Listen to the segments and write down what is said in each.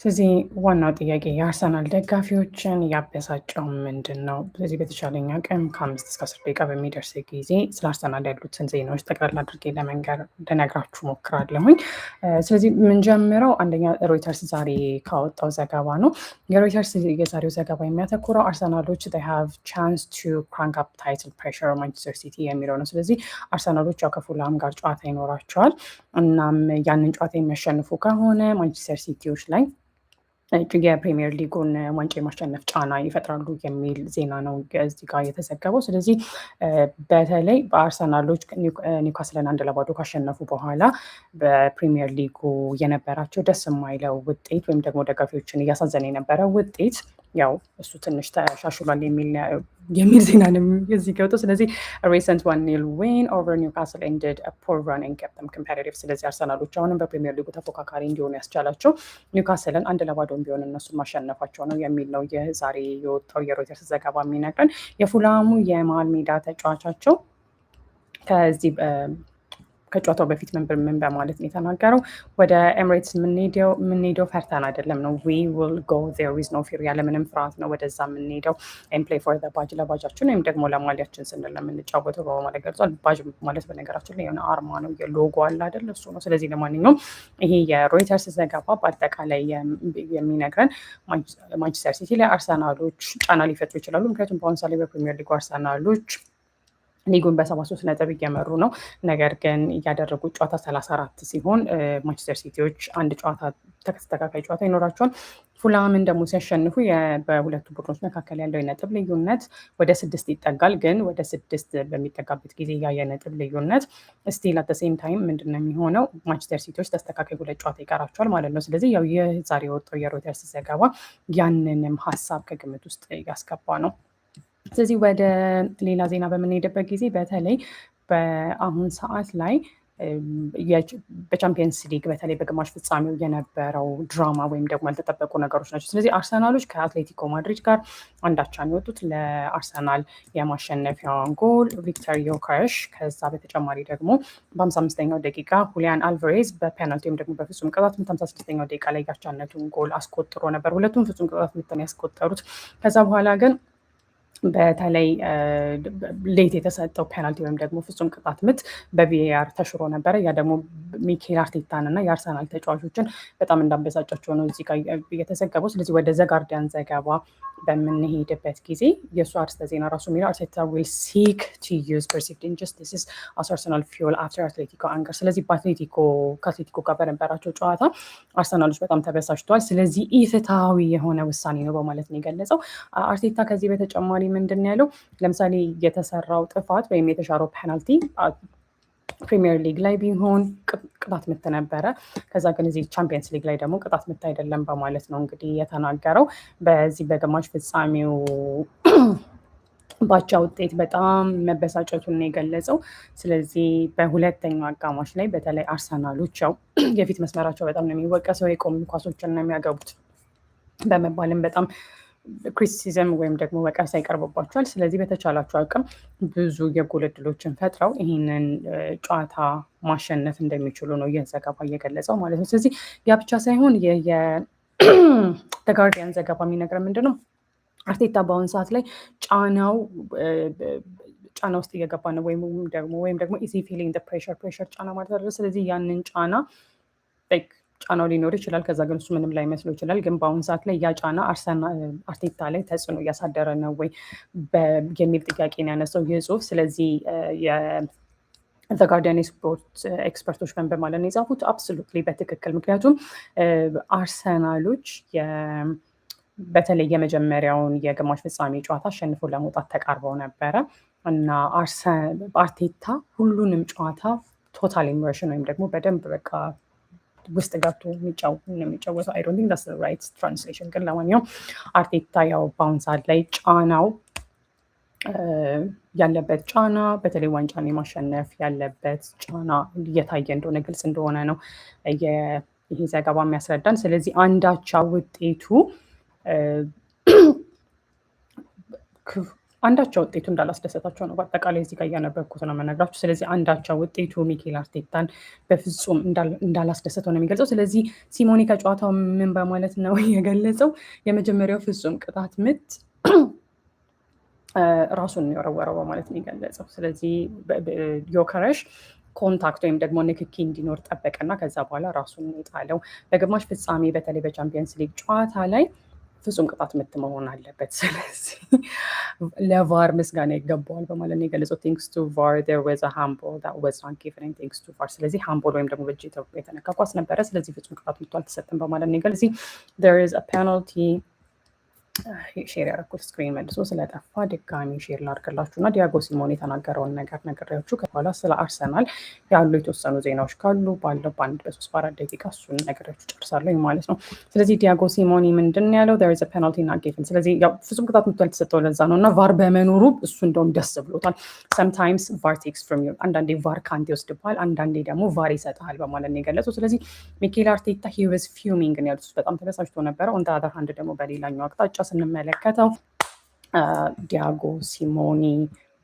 ስለዚህ ዋናው ጥያቄ የአርሰናል ደጋፊዎችን ያበሳጨው ምንድነው? ስለዚህ በተቻለኝ አቅም ከ5 እስከ 10 ደቂቃ በሚደርስ ጊዜ ስለ አርሰናል ያሉትን ዜናዎች ጠቅላላ አድርጌ ልነግራችሁ ሞክራለሁኝ። ስለዚህ የምንጀምረው አንደኛ ሮይተርስ ዛሬ ካወጣው ዘገባ ነው። የሮይተርስ የዛሬው ዘገባ የሚያተኩረው አርሰናሎች they have chance to crank up title pressure ማንቸስተር ሲቲ የሚለው ነው። ስለዚህ አርሰናሎች ያው ከፉልሃም ጋር ጨዋታ ይኖራቸዋል። እናም ያንን ጨዋታ የሚያሸንፉ ከሆነ ማንቸስተር ሲቲዎች ላይ የፕሪሚየር ሊጉን ዋንጫ የማሸነፍ ጫና ይፈጥራሉ የሚል ዜና ነው እዚህ ጋር የተዘገበው። ስለዚህ በተለይ በአርሰናሎች ኒውካስልን 1-0 ካሸነፉ በኋላ በፕሪሚየር ሊጉ የነበራቸው ደስ የማይለው ውጤት ወይም ደግሞ ደጋፊዎችን እያሳዘነ የነበረ ውጤት ያው እሱ ትንሽ ተሻሽሏል የሚል ዜና ነው እዚህ ገብቶ። ስለዚህ recent 1-0 win over Newcastle ended a poor run and kept them competitive። ስለዚህ አርሰናሎች አሁንም በፕሪሚየር ሊጉ ተፎካካሪ እንዲሆኑ ያስቻላቸው ኒውካስልን 1-0 ቢሆን እነሱ ማሸነፋቸው ነው የሚል ነው ዛሬ የወጣው የሮይተርስ ዘገባ የሚነግረን። የፉልሃሙ የመሀል ሜዳ ተጫዋቻቸው ከጨዋታው በፊት ምን በማለት ነው የተናገረው? ወደ ኤምሬትስ የምንሄደው ፈርተን አይደለም ነው we will go there with no fear፣ ያለምንም ፍርሃት ነው ወደዛ የምንሄደው and play for the badge፣ ለባጃችን ወይም ደግሞ ለማሊያችን ስንል የምንጫወተው በማለት ገልጿል። ባጅ ማለት በነገራችን ላይ የሆነ አርማ ነው፣ የሎጎ አለ አይደል? እሱ ነው። ስለዚህ ለማንኛውም ይሄ የሮይተርስ ዘገባ በአጠቃላይ የሚነግረን ማንቸስተር ሲቲ ላይ አርሰናሎች ጫና ሊፈጥሩ ይችላሉ። ምክንያቱም በአሁኑ ሰዓት ላይ በፕሪሚየር ሊጉ አርሰናሎች ሊጉን በ73 ነጥብ እየመሩ ነው። ነገር ግን እያደረጉት ጨዋታ 34 ሲሆን ማንቸስተር ሲቲዎች አንድ ጨዋታ ተከታታይ ጨዋታ ይኖራቸዋል። ፉልሃምን ደግሞ ሲያሸንፉ በሁለቱ ቡድኖች መካከል ያለው የነጥብ ልዩነት ወደ 6 ይጠጋል። ግን ወደ 6 በሚጠጋበት ጊዜ ያ የነጥብ ልዩነት ስቲል አት ሴም ታይም ምንድነው የሚሆነው? ማንቸስተር ሲቲዎች ተስተካካይ 2 ጨዋታ ይቀራቸዋል ማለት ነው። ስለዚህ ያው ይህ ዛሬ የወጣው የሮይተርስ ዘገባ ያንንም ሀሳብ ከግምት ውስጥ ያስገባ ነው። ስለዚህ ወደ ሌላ ዜና በምንሄድበት ጊዜ በተለይ በአሁን ሰዓት ላይ በቻምፒየንስ ሊግ በተለይ በግማሽ ፍጻሜው የነበረው ድራማ ወይም ደግሞ ያልተጠበቁ ነገሮች ናቸው። ስለዚህ አርሰናሎች ከአትሌቲኮ ማድሪድ ጋር አንዳቻ የወጡት ለአርሰናል የማሸነፊያውን ጎል ቪክተር ዮከረስ፣ ከዛ በተጨማሪ ደግሞ በ55ኛው ደቂቃ ሁሊያን አልቫሬዝ በፔናልቲ ወይም ደግሞ በፍጹም ቅጣት ምት 56ኛው ደቂቃ ላይ ያቻነቱን ጎል አስቆጥሮ ነበር። ሁለቱም ፍጹም ቅጣት ምትን ያስቆጠሩት። ከዛ በኋላ ግን በተለይ ሌት የተሰጠው ፔናልቲ ወይም ደግሞ ፍጹም ቅጣት ምት በቪኤአር ተሽሮ ነበረ። ያ ደግሞ ሚኬል አርቴታን እና የአርሰናል ተጫዋቾችን በጣም እንዳበሳጫቸው ነው እዚህ ጋር የተዘገበው። ስለዚህ ወደ ዘጋርዲያን ዘገባ በምንሄድበት ጊዜ የእሱ አርስተ ዜና ራሱ የሚለው አርቴታ ዊል ሲክ ቱ ዩዝ ፐርሲቭድ ኢንጀስቲስስ አስ አርሰናል ፊውል አፍተር አትሌቲኮ አንገር። ስለዚህ ከአትሌቲኮ ጋር በነበራቸው ጨዋታ አርሰናሎች በጣም ተበሳጭተዋል። ስለዚህ ኢፍትሐዊ የሆነ ውሳኔ ነው በማለት ነው የገለጸው አርቴታ። ከዚህ በተጨማሪ ምንድን ያለው ለምሳሌ የተሰራው ጥፋት ወይም የተሻረው ፔናልቲ ፕሪሚየር ሊግ ላይ ቢሆን ቅጣት ምት ነበረ። ከዛ ግን እዚህ ቻምፒየንስ ሊግ ላይ ደግሞ ቅጣት ምት አይደለም በማለት ነው እንግዲህ የተናገረው። በዚህ በግማሽ ፍጻሜው ባቻ ውጤት በጣም መበሳጨቱን ነው የገለጸው። ስለዚህ በሁለተኛው አጋማሽ ላይ በተለይ አርሰናሎች ያው የፊት መስመራቸው በጣም ነው የሚወቀሰው፣ የቆሙ ኳሶችን ነው የሚያገቡት በመባልም በጣም ክሪቲሲዝም ወይም ደግሞ ወቀሳ ይቀርብባቸዋል። ስለዚህ በተቻላቸው አቅም ብዙ የጎል ዕድሎችን ፈጥረው ይህንን ጨዋታ ማሸነፍ እንደሚችሉ ነው ይህ ዘገባ እየገለጸው ማለት ነው። ስለዚህ ያ ብቻ ሳይሆን የጋርዲያን ዘገባ የሚነግረን ምንድን ነው? አርቴታ በአሁኑ ሰዓት ላይ ጫና ውስጥ እየገባ ነው ወይም ደግሞ ኢዚ ፊሊንግ ፕሬሸር ጫና ማለት አይደለ። ስለዚህ ያንን ጫናው ሊኖር ይችላል። ከዛ ግን እሱ ምንም ላይ መስሎ ይችላል። ግን በአሁኑ ሰዓት ላይ ያ ጫና አርቴታ ላይ ተጽዕኖ እያሳደረ ነው ወይ የሚል ጥያቄ ነው ያነሳው ይህ ጽሁፍ። ስለዚህ ጋርዲያን ስፖርት ኤክስፐርቶች በማለት ነው የጻፉት። አብሶሉትሊ በትክክል ምክንያቱም አርሰናሎች በተለይ የመጀመሪያውን የግማሽ ፍጻሜ ጨዋታ አሸንፎ ለመውጣት ተቃርበው ነበረ እና አርቴታ ሁሉንም ጨዋታ ቶታል ኢመርሽን ወይም ደግሞ በደንብ በቃ ውስጥ ገብቶ የሚጫወተው አይ ዶንት ቲንክ ዳትስ ዘ ራይት ትራንስሌሽን። ግን ለማንኛውም አርቴታ ያው በአሁኑ ሰዓት ላይ ጫናው ያለበት ጫና በተለይ ዋንጫን የማሸነፍ ያለበት ጫና እየታየ እንደሆነ ግልጽ እንደሆነ ነው ይሄ ዘገባ የሚያስረዳን። ስለዚህ አንዳቻ ውጤቱ አንዳቻ ውጤቱ እንዳላስደሰታቸው ነው በአጠቃላይ እዚህ ጋር እያነበብኩት ነው የምነግራችሁ። ስለዚህ አንዳቻ ውጤቱ ሚኬል አርቴታን በፍጹም እንዳላስደሰተው ነው የሚገልጸው። ስለዚህ ሲሞኔ ከጨዋታው ምን በማለት ነው የገለጸው? የመጀመሪያው ፍጹም ቅጣት ምት ራሱን የወረወረው በማለት ነው የገለጸው። ስለዚህ ዮከረሽ ኮንታክት ወይም ደግሞ ንክኪ እንዲኖር ጠበቀና ከዛ በኋላ ራሱን የጣለው። በግማሽ ፍጻሜ በተለይ በቻምፒየንስ ሊግ ጨዋታ ላይ ፍጹም ቅጣት ምት መሆን አለበት። ስለዚህ ለቫር ምስጋና ይገባዋል በማለት ነው የገለጸው። ቲንክስ ቱ ቫር ዜር ዋዝ አ ሃምቦል ዛት ዋዝ ኖት ጊቨን ቲንክስ ቱ ቫር። ስለዚህ ሃምቦል ወይም ደግሞ በእጅ የተነካ ኳስ ነበረ። ስለዚህ ፍጹም ቅጣት ምቱ አልተሰጠም በማለት ነው የገለጸው። ዜር ኢዝ አ ፔናልቲ ሼር ያደረኩት ስክሪን መልሶ ስለጠፋ ድጋሚ ሼር ላድርግላችሁ እና ዲያጎ ሲሞኔ የተናገረውን ነገር ነግሬያችሁ ከኋላ ስለ አርሰናል ያሉ የተወሰኑ ዜናዎች ካሉ ባለው በ3-4 ደቂቃ እሱን ነግሬያችሁ ጨርሳለሁ ማለት ነው። ስለዚህ ዲያጎ ሲሞኔ ምንድን ያለው there is a penalty not given። ስለዚህ ያው ፍጹም ቅጣት ምት ያልተሰጠው ለዛ ነው እና ቫር በመኖሩ እሱ እንደውም ደስ ብሎታል። sometimes VAR takes from you፣ አንዳንዴ ቫር ካንተ ይወስድብሃል፣ አንዳንዴ ደግሞ ቫር ይሰጥሃል በማለት ነው የገለጸው። ስለዚህ ሚኬል አርቴታ he was fuming ነው ያሉት፣ በጣም ተበሳጭቶ ነበረ። on the other hand ደግሞ በሌላኛው አቅጣጫ ስንመለከተው ዲያጎ ሲሞኔ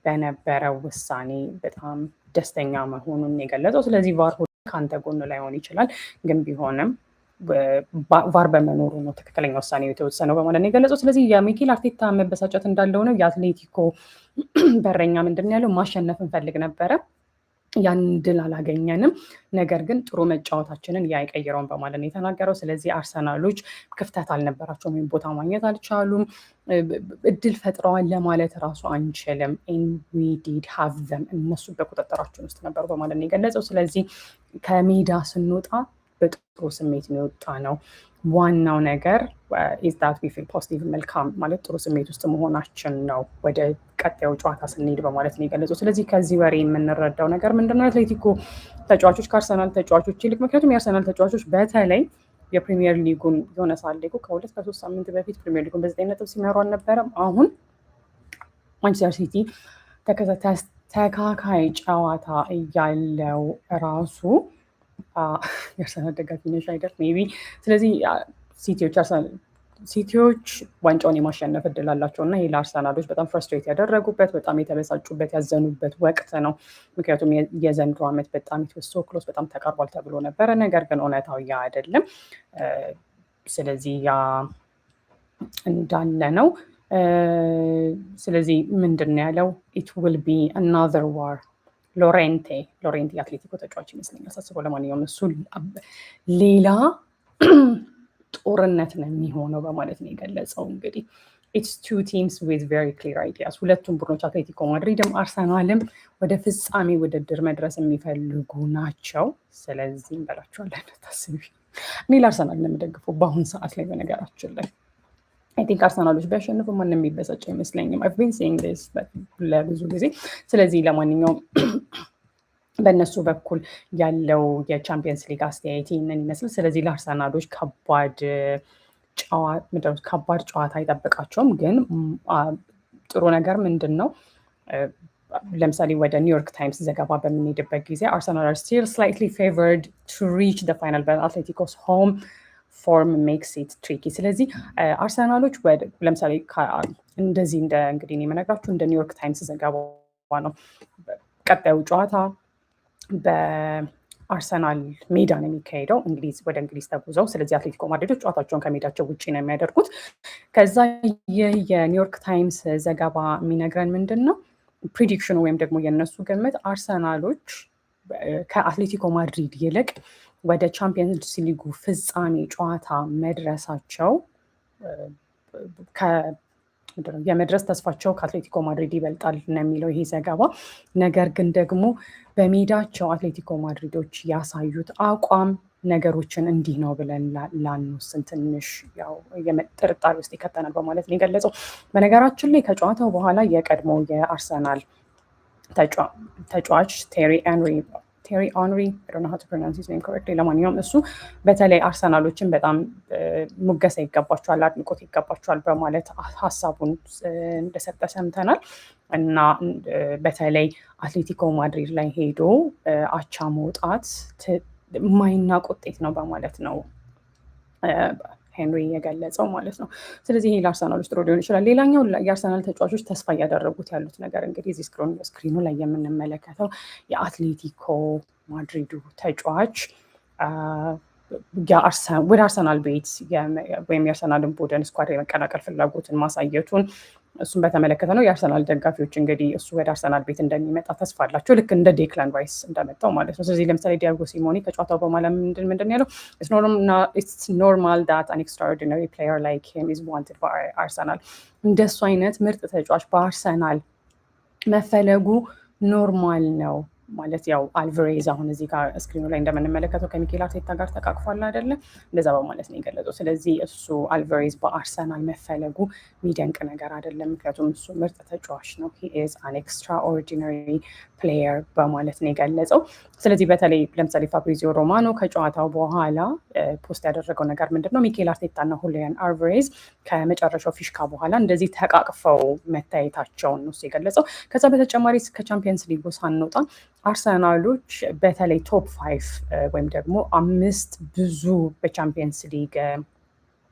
በነበረው ውሳኔ በጣም ደስተኛ መሆኑን የገለጸው። ስለዚህ ቫር ከአንተ ጎን ላይሆን ይችላል፣ ግን ቢሆንም ቫር በመኖሩ ነው ትክክለኛ ውሳኔ የተወሰነው በማለት ነው የገለጸው። ስለዚህ የሚኬል አርቴታ መበሳጨት እንዳለው ነው። የአትሌቲኮ በረኛ ምንድን ያለው ማሸነፍ እንፈልግ ነበረ፣ ያን ድል አላገኘንም፣ ነገር ግን ጥሩ መጫወታችንን አይቀይረውም በማለት ነው የተናገረው። ስለዚህ አርሰናሎች ክፍተት አልነበራቸውም ወይም ቦታ ማግኘት አልቻሉም፣ እድል ፈጥረዋል ለማለት ራሱ አንችልም። we did have them፣ እነሱ በቁጥጥራችን ውስጥ ነበሩ በማለት ነው የገለጸው። ስለዚህ ከሜዳ ስንወጣ በጥሩ ስሜት የሚወጣ ነው። ዋናው ነገር is that we feel positive፣ መልካም ማለት ጥሩ ስሜት ውስጥ መሆናችን ነው ወደ ቀጣዩ ጨዋታ ስንሄድ በማለት ነው የገለጸው። ስለዚህ ከዚህ ወሬ የምንረዳው ነገር ምንድነው? የአትሌቲኮ ተጫዋቾች ከአርሰናል ተጫዋቾች ይልቅ፣ ምክንያቱም የአርሰናል ተጫዋቾች በተለይ የፕሪሚየር ሊጉን የሆነ ሳለ ከ2 ከ3 ሳምንት በፊት ፕሪሚየር ሊጉን በ9 ነጥብ ሲመሩ አልነበረም። አሁን ማንቸስተር ሲቲ ተካካይ ጨዋታ እያለው ራሱ የአርሰናል ደጋፊ ነሽ አይደል? ሜቢ ስለዚህ ሲቲዎች ዋንጫውን የማሸነፍ እድል አላቸው እና ይህ ለአርሰናሎች በጣም ፍረስትሬት ያደረጉበት፣ በጣም የተበሳጩበት፣ ያዘኑበት ወቅት ነው። ምክንያቱም የዘንድሮ ዓመት በጣም የተወሰው ክሎስ በጣም ተቃርቧል ተብሎ ነበረ፣ ነገር ግን እውነታው ያ አይደለም። ስለዚህ ያ እንዳለ ነው። ስለዚህ ምንድን ነው ያለው? ኢት ዊል ቢ አናዘር ዋር። ሎሬንቴ የአትሌቲኮ ተጫዋች ይመስለኛል ሳስበው። ለማንኛውም እሱ ሌላ ጦርነት ነው የሚሆነው በማለት ነው የገለጸው። እንግዲህ ኢትስ ቱ ቲምስ ዊዝ ቬሪ ክሊር አይዲያስ፣ ሁለቱም ቡድኖች አትሌቲኮ ማድሪድም አርሰናልም ወደ ፍጻሜ ውድድር መድረስ የሚፈልጉ ናቸው። ስለዚህ እንበላቸዋለን። ታስቢ እኔ ለአርሰናል ነው የምደግፈው በአሁን ሰዓት ላይ። በነገራችን ላይ አይ ቲንክ አርሰናሎች ቢያሸንፉ ማንም የሚበሳጭ አይመስለኝም። I've been saying this ለብዙ ጊዜ። ስለዚህ ለማንኛውም በእነሱ በኩል ያለው የቻምፒየንስ ሊግ አስተያየት ይህንን ይመስል። ስለዚህ ለአርሰናሎች ከባድ ጨዋታ አይጠብቃቸውም። ግን ጥሩ ነገር ምንድን ነው? ለምሳሌ ወደ ኒውዮርክ ታይምስ ዘገባ በምንሄድበት ጊዜ አርሰናል are still slightly favored to reach the final but Atletico's home form makes it tricky። ስለዚህ አርሰናሎች ለምሳሌ እንደዚህ እንግዲህ የምነግራችሁ እንደ ኒውዮርክ ታይምስ ዘገባ ነው። ቀጣዩ ጨዋታ በአርሰናል ሜዳ ነው የሚካሄደው፣ ወደ እንግሊዝ ተጉዘው። ስለዚህ አትሌቲኮ ማድሪዶች ጨዋታቸውን ከሜዳቸው ውጭ ነው የሚያደርጉት። ከዛ የኒውዮርክ ታይምስ ዘገባ የሚነግረን ምንድን ነው? ፕሪዲክሽኑ ወይም ደግሞ የነሱ ግምት አርሰናሎች ከአትሌቲኮ ማድሪድ ይልቅ ወደ ቻምፒየንስ ሊጉ ፍጻሜ ጨዋታ መድረሳቸው የመድረስ ተስፋቸው ከአትሌቲኮ ማድሪድ ይበልጣል ነው የሚለው ይሄ ዘገባ። ነገር ግን ደግሞ በሜዳቸው አትሌቲኮ ማድሪዶች ያሳዩት አቋም ነገሮችን እንዲህ ነው ብለን ላንወስን ትንሽ ያው ጥርጣሬ ውስጥ ይከተናል በማለት ነው የገለጸው። በነገራችን ላይ ከጨዋታው በኋላ የቀድሞ የአርሰናል ተጫዋች ቴሪ ኦንሪ I don't know how to pronounce his name correctly። ለማንኛውም እሱ በተለይ አርሰናሎችን በጣም ሙገሳ ይገባቸዋል፣ አድንቆት ይገባቸዋል በማለት ሀሳቡን እንደሰጠ ሰምተናል። እና በተለይ አትሌቲኮ ማድሪድ ላይ ሄዶ አቻ መውጣት የማይናቅ ውጤት ነው በማለት ነው ሄንሪ የገለጸው ማለት ነው። ስለዚህ ይሄ ለአርሰናሎች ጥሩ ሊሆን ይችላል። ሌላኛው የአርሰናል ተጫዋቾች ተስፋ እያደረጉት ያሉት ነገር እንግዲህ እዚህ ስክሪኑ ላይ የምንመለከተው የአትሌቲኮ ማድሪዱ ተጫዋች ወደ አርሰናል ቤት ወይም የአርሰናልን ቡድን ስኳድ የመቀላቀል ፍላጎትን ማሳየቱን እሱን በተመለከተ ነው። የአርሰናል ደጋፊዎች እንግዲህ እሱ ወደ አርሰናል ቤት እንደሚመጣ ተስፋ አላቸው፣ ልክ እንደ ዴክላን ራይስ እንደመጣው ማለት ነው። ስለዚህ ለምሳሌ ዲያጎ ሲሞኔ ከጨዋታው በኋላ ምንድን ያለው ኢትስ ኖርማል ዳት አን ኤክስትራኦርዲናሪ ፕሌየር ላይክ ሂም ኢዝ ዋንትድ ባይ አርሰናል። እንደሱ አይነት ምርጥ ተጫዋች በአርሰናል መፈለጉ ኖርማል ነው ማለት ያው አልቫሬዝ አሁን እዚህ ጋር ስክሪኑ ላይ እንደምንመለከተው ከሚኬል አርቴታ ጋር ተቃቅፏል አይደለ? እንደዛ በማለት ነው የገለጸው። ስለዚህ እሱ አልቫሬዝ በአርሰናል መፈለጉ የሚደንቅ ነገር አይደለም፣ ምክንያቱም እሱ ምርጥ ተጫዋች ነው። ሂ ኢዝ አን ኤክስትራኦርዲናሪ ፕሌየር በማለት ነው የገለጸው። ስለዚህ በተለይ ለምሳሌ ፋብሪዚዮ ሮማኖ ከጨዋታው በኋላ ፖስት ያደረገው ነገር ምንድን ነው? ሚኬል አርቴታ እና ሁሊያን አልቫሬዝ ከመጨረሻው ፊሽካ በኋላ እንደዚህ ተቃቅፈው መታየታቸውን ነው የገለጸው። ከዛ በተጨማሪ ከቻምፒየንስ ሊጉ ሳንወጣ አርሰናሎች በተለይ ቶፕ 5 ወይም ደግሞ 5 ብዙ በቻምፒየንስ ሊግ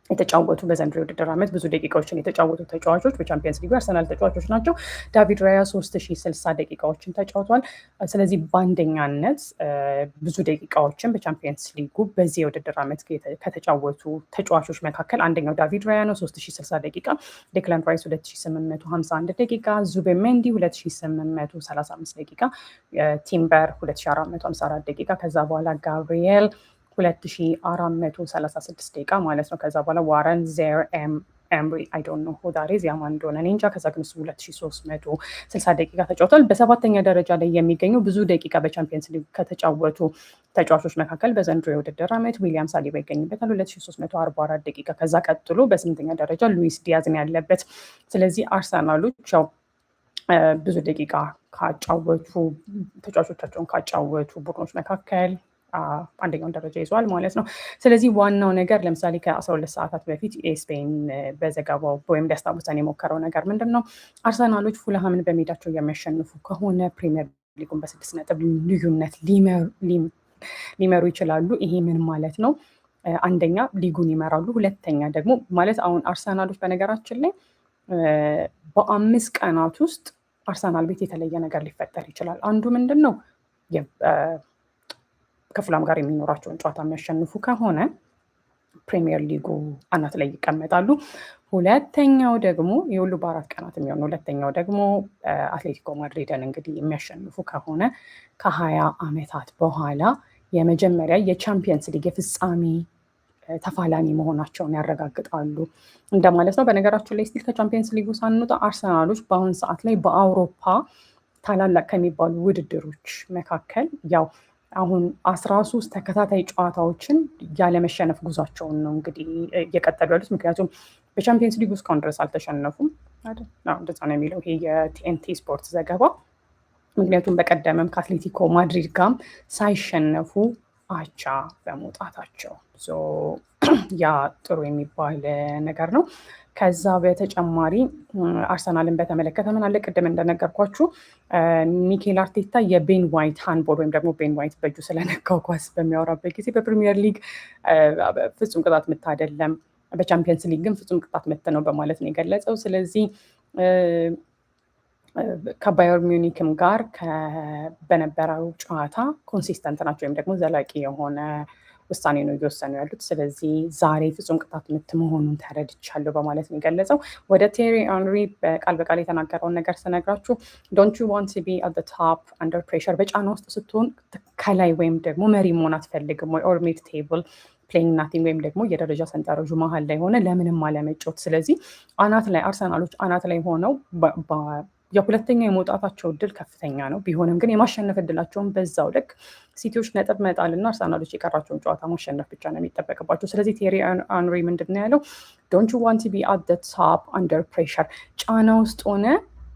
የተጫወቱ በዘንድሮ የውድድር ዓመት ብዙ ደቂቃዎችን የተጫወቱ ተጫዋቾች በቻምፒየንስ ሊጉ አርሰናል ተጫዋቾች ናቸው። ዳቪድ ራያ 3060 ደቂቃዎችን ተጫውቷል። ስለዚህ በአንደኛነት ብዙ ደቂቃዎችን በቻምፒየንስ ሊጉ በዚህ የውድድር ዓመት ከተጫወቱ ተጫዋቾች መካከል አንደኛው ዳቪድ ራያ ነው፣ 3060 ደቂቃ። ዴክላን ራይስ 2851 ደቂቃ፣ ዙቤሜንዲ 2835 ደቂቃ፣ ቲምበር 2454 ደቂቃ፣ ከዛ በኋላ ጋብሪኤል 2436 ደቂቃ ማለት ነው። ከዛ በኋላ ዋረን ዜር ኤምሪ አይ ዶንት ኖ ሁ ዳት ኢዝ ያማን እንደሆነ እኔ እንጃ። ከዛ ግን እሱ 2360 ደቂቃ ተጫውቷል። በሰባተኛ ደረጃ ላይ የሚገኘው ብዙ ደቂቃ በቻምፒየንስ ሊግ ከተጫወቱ ተጫዋቾች መካከል በዘንድሮ የውድድር ዓመት ዊሊያም ሳሊባ ይገኝበታል 2344 ደቂቃ። ከዛ ቀጥሎ በስምንተኛ ደረጃ ሉዊስ ዲያዝ ነው ያለበት። ስለዚህ አርሰናሎች ያው ብዙ ደቂቃ ካጫወቱ ተጫዋቾቻቸውን ካጫወቱ ቡድኖች መካከል አንደኛውን ደረጃ ይዟል ማለት ነው። ስለዚህ ዋናው ነገር ለምሳሌ ከ12 ሰዓታት በፊት ኤስፔን በዘገባው ወይም ሊያስታውሰን የሞከረው ነገር ምንድን ነው? አርሰናሎች ፉልሃምን በሜዳቸው የሚያሸንፉ ከሆነ ፕሪሚየር ሊጉን በ6 ነጥብ ልዩነት ሊመሩ ይችላሉ። ይሄ ምን ማለት ነው? አንደኛ ሊጉን ይመራሉ፣ ሁለተኛ ደግሞ ማለት አሁን አርሰናሎች በነገራችን ላይ በ5 ቀናት ውስጥ አርሰናል ቤት የተለየ ነገር ሊፈጠር ይችላል። አንዱ ምንድን ነው ከፉላም ጋር የሚኖራቸውን ጨዋታ የሚያሸንፉ ከሆነ ፕሪሚየር ሊጉ አናት ላይ ይቀመጣሉ። ሁለተኛው ደግሞ የሁሉ በ4 ቀናት የሚሆኑ ሁለተኛው ደግሞ አትሌቲኮ ማድሪድን እንግዲህ የሚያሸንፉ ከሆነ ከ20 ዓመታት በኋላ የመጀመሪያ የቻምፒየንስ ሊግ የፍጻሜ ተፋላሚ መሆናቸውን ያረጋግጣሉ እንደማለት ነው። በነገራችን ላይ ስቲል ከቻምፒየንስ ሊጉ ሳንወጣ አርሰናሎች በአሁን ሰዓት ላይ በአውሮፓ ታላላቅ ከሚባሉ ውድድሮች መካከል ያው አሁን 13 ተከታታይ ጨዋታዎችን ያለመሸነፍ ጉዟቸውን ነው እንግዲህ እየቀጠሉ ያሉት። ምክንያቱም በቻምፒየንስ ሊግ እስካሁን ድረስ አልተሸነፉም አይደል? እንደዛ ነው የሚለው ይሄ የቲኤንቲ ስፖርት ዘገባ። ምክንያቱም በቀደምም ከአትሌቲኮ ማድሪድ ጋርም ሳይሸነፉ አቻ በመውጣታቸው ያ ጥሩ የሚባል ነገር ነው። ከዛ በተጨማሪ አርሰናልን በተመለከተ ምን አለ? ቅድም እንደነገርኳችሁ ሚኬል አርቴታ የቤን ዋይት ሃንድቦል ወይም ደግሞ ቤን ዋይት በእጁ ስለነካው ኳስ በሚያወራበት ጊዜ በፕሪሚየር ሊግ ፍጹም ቅጣት ምት አይደለም፣ በቻምፒየንስ ሊግ ግን ፍጹም ቅጣት ምት ነው በማለት ነው የገለጸው። ስለዚህ ከባየር ሚዩኒክም ጋር በነበረው ጨዋታ ኮንሲስተንት ናቸው ወይም ደግሞ ዘላቂ የሆነ ውሳኔ ነው እየወሰኑ ያሉት። ስለዚህ ዛሬ ፍጹም ቅጣት ምት መሆኑን ተረድቻለሁ በማለት ነው የገለጸው። ወደ ቴሪ አንሪ በቃል በቃል የተናገረውን ነገር ስነግራችሁ ዶንት ዩ ዋንት ቱ ቢ አት ዘ ቶፕ አንደር ፕሬሸር፣ በጫና ውስጥ ስትሆን ከላይ ወይም ደግሞ መሪ መሆን አትፈልግም ወይ? ኦር ሚድ ቴብል ፕሌይንግ ናቲንግ ወይም ደግሞ የደረጃ ሰንጠረዡ መሀል ላይ ሆነ ለምንም አለመጫወት። ስለዚህ አናት ላይ አርሰናሎች አናት ላይ ሆነው የሁለተኛ የመውጣታቸው እድል ከፍተኛ ነው። ቢሆንም ግን የማሸነፍ እድላቸውን በዛው ልክ ሲቲዎች ነጥብ መጣልና አርሰናሎች የቀራቸውን ጨዋታ ማሸነፍ ብቻ ነው የሚጠበቅባቸው። ስለዚህ ቴሪ አንሪ ምንድን ነው ያለው? ዶንት ዩ ዋንት ቱ ቢ አት ዘ ቶፕ አንደር ፕሬሸር፣ ጫና ውስጥ ሆነ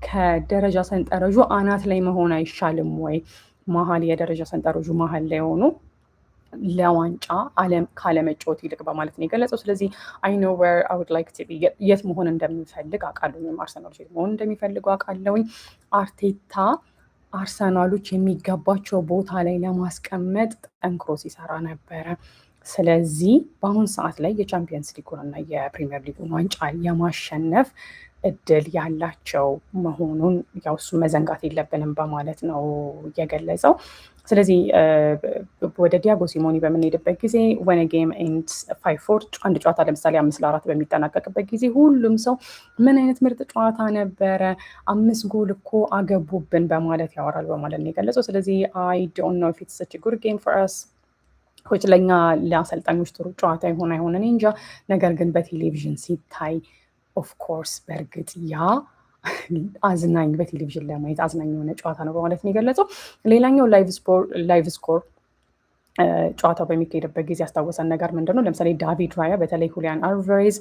ከደረጃ ሰንጠረዡ አናት ላይ መሆን አይሻልም ወይ? መሀል የደረጃ ሰንጠረዡ መሀል ላይ ሆኑ ለዋንጫ ካለመጫወት ይልቅ በማለት ነው የገለጸው። ስለዚህ አይ ኖ ዌር አይ ውድ ላይክ ቱ ቢ፣ የት መሆን እንደሚፈልግ አውቃለሁ። አርሰናሎች የት መሆን እንደሚፈልጉ አውቃለሁኝ። አርቴታ አርሰናሎች የሚገባቸው ቦታ ላይ ለማስቀመጥ ጠንክሮ ሲሰራ ነበረ። ስለዚህ በአሁን ሰዓት ላይ የቻምፒየንስ ሊጉን እና የፕሪሚየር ሊጉን ዋንጫ የማሸነፍ እድል ያላቸው መሆኑን ያው እሱ መዘንጋት የለብንም በማለት ነው የገለጸው። ስለዚህ ወደ ዲያጎ ሲሞኒ በምንሄድበት ጊዜ ወን ጌም ኤንድስ 5-4 አንድ ጨዋታ ለምሳሌ 5-4 በሚጠናቀቅበት ጊዜ ሁሉም ሰው ምን አይነት ምርጥ ጨዋታ ነበረ፣ 5 ጎል እኮ አገቡብን በማለት ያወራል በማለት ነው የገለጸው። ስለዚህ አይ ዶንት ኖ ኢፍ ኢትስ ሰች ጉድ ጌም ፎር አስ ሆች ለኛ ለአሰልጣኞች ጥሩ ጨዋታ ይሆን አይሆን እኔ እንጃ። ነገር ግን በቴሌቪዥን ሲታይ ኦፍኮርስ በእርግጥ ያ አዝናኝ በቴሌቪዥን ለማየት አዝናኝ የሆነ ጨዋታ ነው በማለት ነው የገለጸው። ሌላኛው ላይቭ ስኮር ጨዋታው በሚካሄድበት ጊዜ ያስታወሰን ነገር ምንድን ነው? ለምሳሌ ዳቪድ ራያ በተለይ ሁሊያን አልቫሬዝ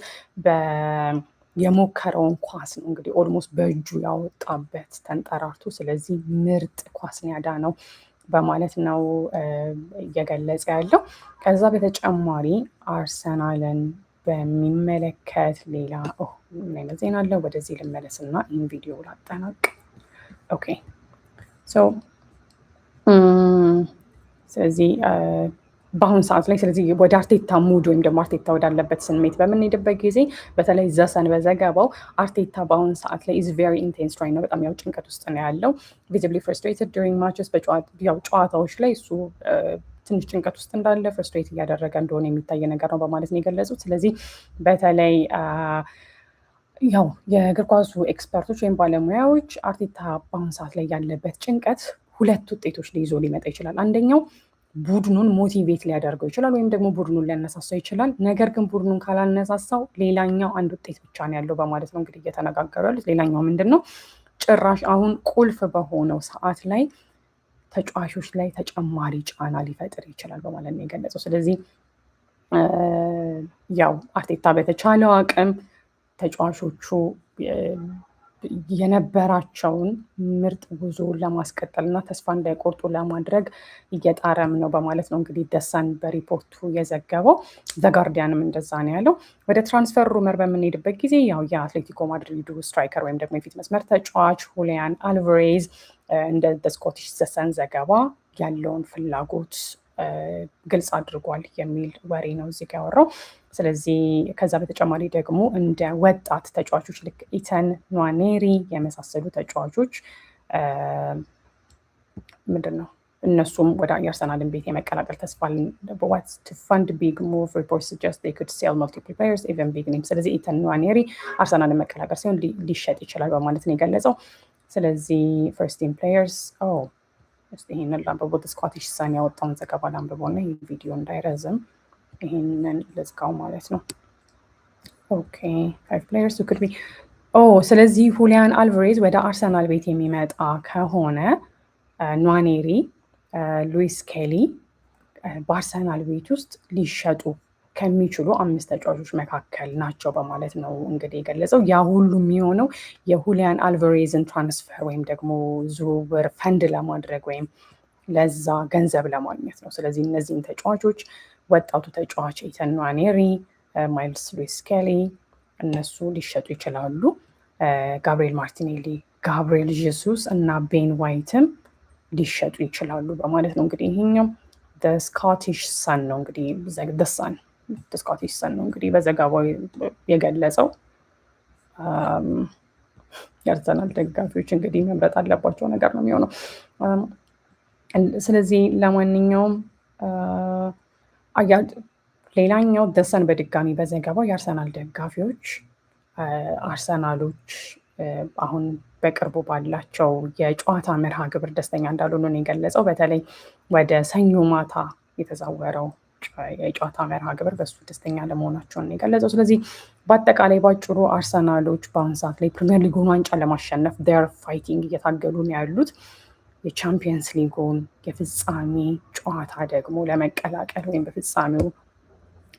የሞከረውን ኳስ ነው እንግዲህ ኦልሞስት በእጁ ያወጣበት ተንጠራርቶ፣ ስለዚህ ምርጥ ኳስን ያዳነው በማለት ነው እየገለጸ ያለው። ከዛ በተጨማሪ አርሰናልን በሚመለከት ሌላ ምን አይነት ዜና አለ? ወደዚህ ልመለስና ይህን ቪዲዮ ላጠናቅ። ኦኬ ስለዚህ በአሁኑ ሰዓት ላይ ስለዚህ ወደ አርቴታ ሙድ ወይም ደግሞ አርቴታ ወዳለበት ስሜት በምንሄድበት ጊዜ በተለይ ዘሰን በዘገባው አርቴታ በአሁኑ ሰዓት ላይ ኢዝ ቬሪ ኢንቴንስ ራይት ነው። በጣም ያው ጭንቀት ውስጥ ነው ያለው። ቪዚብሊ ፍርስትሬትድ ዱሪንግ ማችስ ጨዋታዎች ላይ እሱ ትንሽ ጭንቀት ውስጥ እንዳለ ፍርስትሬት እያደረገ እንደሆነ የሚታይ ነገር ነው በማለት ነው የገለጹት። ስለዚህ በተለይ ያው የእግር ኳሱ ኤክስፐርቶች ወይም ባለሙያዎች አርቴታ በአሁኑ ሰዓት ላይ ያለበት ጭንቀት ሁለት ውጤቶች ሊይዞ ሊመጣ ይችላል። አንደኛው ቡድኑን ሞቲቬት ሊያደርገው ይችላል ወይም ደግሞ ቡድኑን ሊያነሳሳው ይችላል። ነገር ግን ቡድኑን ካላነሳሳው ሌላኛው አንድ ውጤት ብቻ ነው ያለው በማለት ነው እንግዲህ እየተነጋገሩ ያሉት። ሌላኛው ምንድን ነው? ጭራሽ አሁን ቁልፍ በሆነው ሰዓት ላይ ተጫዋቾች ላይ ተጨማሪ ጫና ሊፈጥር ይችላል በማለት ነው የገለጸው። ስለዚህ ያው አርቴታ በተቻለው አቅም ተጫዋቾቹ የነበራቸውን ምርጥ ጉዞ ለማስቀጠል እና ተስፋ እንዳይቆርጡ ለማድረግ እየጣረም ነው በማለት ነው እንግዲህ ደሳን በሪፖርቱ የዘገበው። ዘጋርዲያንም እንደዛ ነው ያለው። ወደ ትራንስፈር ሩመር በምንሄድበት ጊዜ ያው የአትሌቲኮ ማድሪዱ ስትራይከር ወይም ደግሞ የፊት መስመር ተጫዋች ሁሊያን አልቫሬዝ እንደ ስኮቲሽ ዘሰን ዘገባ ያለውን ፍላጎት ግልጽ አድርጓል የሚል ወሬ ነው እዚህ ጋር ያወራው። ስለዚህ ከዛ በተጨማሪ ደግሞ እንደ ወጣት ተጫዋቾች ልክ ኢተን ንዋኔሪ የመሳሰሉ ተጫዋቾች ምንድን ነው እነሱም ወደ የአርሰናልን ቤት የመቀላቀል ተስፋ ፈንድ ቢግ ሙቭ ሪፖርትስ ሰጀስት they could sell multiple players even big names። ስለዚህ ኢተን ንዋኔሪ አርሰናልን መቀላቀል ሲሆን ሊሸጥ ይችላል በማለት ነው የገለጸው። ስለዚህ ፈርስት ቲም ፕሌየርስ እስቲ ይሄንን ላንብቦት። ስኮቲሽ ሰን ያወጣውን ዘገባ ላንብቦና ይህ ቪዲዮ እንዳይረዝም ይሄንን ልዝጋው ማለት ነው። ኦኬ 5 players who could be ስለዚህ ሁሊያን አልቫሬዝ ወደ አርሰናል ቤት የሚመጣ ከሆነ ንዋኔሪ፣ ሉዊስ ኬሊ በአርሰናል ቤት ውስጥ ሊሸጡ ከሚችሉ 5 ተጫዋቾች መካከል ናቸው በማለት ነው እንግዲህ የገለጸው። ያ ሁሉ የሚሆነው የሁሊያን አልቫሬዝን ትራንስፈር ወይም ደግሞ ዝውውር ፈንድ ለማድረግ ወይም ለዛ ገንዘብ ለማግኘት ነው። ስለዚህ እነዚህን ተጫዋቾች ወጣቱ ተጫዋች ኢተን ንዋኔሪ፣ ማይልስ ሉዊስ ኬሊ እነሱ ሊሸጡ ይችላሉ። ጋብሪኤል ማርቲኔሊ፣ ጋብሪኤል ጄሱስ እና ቤን ዋይትም ሊሸጡ ይችላሉ በማለት ነው እንግዲህ ይሄኛው ስኮቲሽ ሰን ነው እንግዲህ ስኮቲሽ ሰን ነው እንግዲህ በዘገባው የገለጸው። የአርሰናል ደጋፊዎች እንግዲህ መምረጥ አለባቸው ነገር ነው የሚሆነው። ስለዚህ ለማንኛውም ሌላኛው ደሰን በድጋሚ በዘገባው የአርሰናል ደጋፊዎች አርሰናሎች አሁን በቅርቡ ባላቸው የጨዋታ መርሃ ግብር ደስተኛ እንዳልሆኑ ነው የገለጸው። በተለይ ወደ ሰኞ ማታ የተዛወረው የጨዋታ መርሃ ግብር በሱ ደስተኛ ለመሆናቸውን ነው የገለጸው። ስለዚህ በአጠቃላይ ባጭሩ አርሰናሎች በአሁኑ ሰዓት ላይ ፕሪሚየር ሊጉን ዋንጫ ለማሸነፍ ዴር ፋይቲንግ እየታገሉ ነው ያሉት። የቻምፒየንስ ሊጉን የፍጻሜ ጨዋታ ደግሞ ለመቀላቀል ወይም በፍጻሜው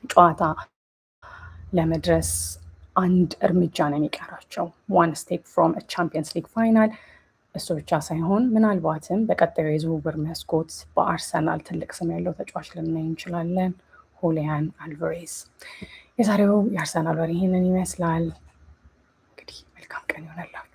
ጨዋታ ለመድረስ አንድ እርምጃ ነው የሚቀራቸው። ዋን ስቴፕ ፍሮም ቻምፒየንስ ሊግ ፋይናል። እሱ ብቻ ሳይሆን ምናልባትም በቀጣዩ የዝውውር መስኮት በአርሰናል ትልቅ ስም ያለው ተጫዋች ልናይ እንችላለን፣ ሁሊያን አልቫሬዝ። የዛሬው የአርሰናል ወሬ ይህንን ይመስላል። እንግዲህ መልካም ቀን ይሆነላችሁ።